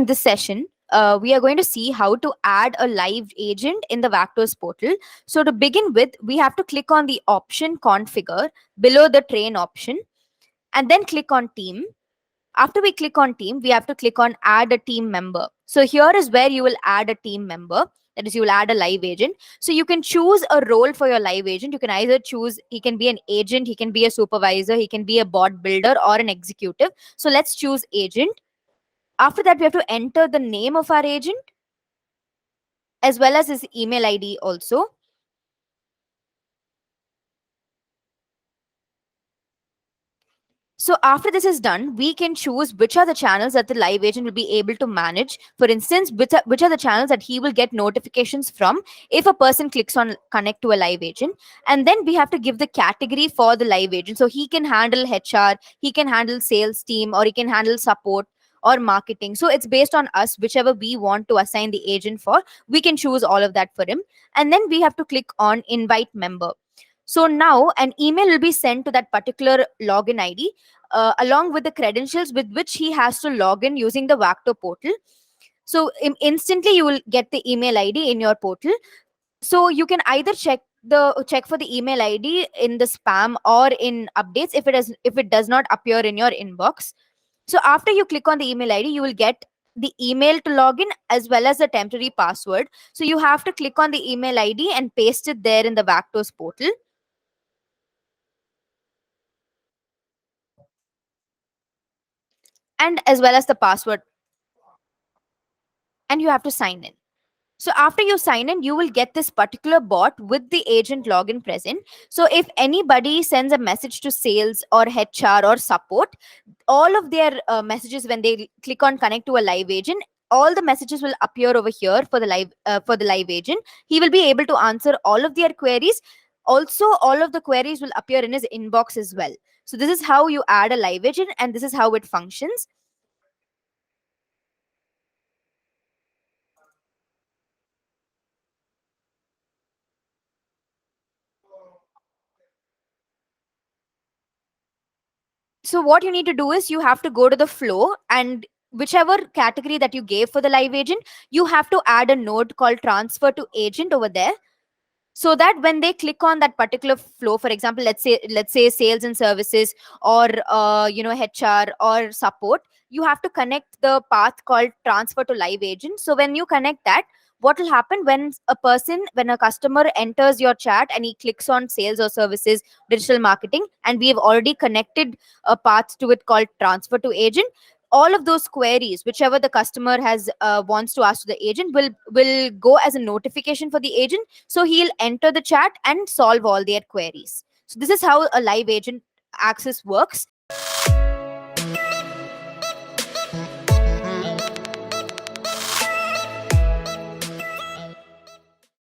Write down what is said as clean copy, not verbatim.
in this session, we are going to see how to add a live agent in the WACTO's portal. So to begin with, we have to click on the option configure below the train option and then click on team. After we click on team, we have to click on add a team member. So here is where you will add a team member. That is, you will add a live agent. So you can choose a role for your live agent. You can either choose, he can be an agent, he can be a supervisor, he can be a bot builder or an executive. So let's choose agent. After that, we have to enter the name of our agent as well as his email ID also. So after this is done, we can choose which are the channels that the live agent will be able to manage. For instance, which are the channels that he will get notifications from if a person clicks on connect to a live agent. And then we have to give the category for the live agent. So he can handle HR, he can handle sales team, or he can handle support or marketing. So it's based on us, whichever we want to assign the agent for, we can choose all of that for him. And then we have to click on invite member. So now an email will be sent to that particular login ID along with the credentials with which he has to log in using the WACTO portal. So instantly you will get the email ID in your portal. So you can either check for the email ID in the spam or in updates if it does not appear in your inbox. So after you click on the email ID, you will get the email to log in as well as the temporary password. So you have to click on the email ID and paste it there in the WACTO's portal. And as well as the password, and you have to sign in. So after you sign in, you will get this particular bot with the agent login present. So if anybody sends a message to sales or HR or support, all of their messages, when they click on connect to a live agent, all the messages will appear over here for the live agent. He will be able to answer all of their queries. Also, all of the queries will appear in his inbox as well. So this is how you add a live agent, and this is how it functions. So what you need to do is you have to go to the flow, and whichever category that you gave for the live agent, you have to add a node called transfer to agent over there, so that when they click on that particular flow, for example, let's say sales and services, or HR or support, you have to connect the path called transfer to live agent. So when you connect that, what will happen when a customer enters your chat and he clicks on sales or services, digital marketing, and we have already connected a path to it called transfer to agent, all of those queries whichever the customer has wants to ask to the agent will go as a notification for the agent. So he'll enter the chat and solve all their queries. So this is how a live agent access works.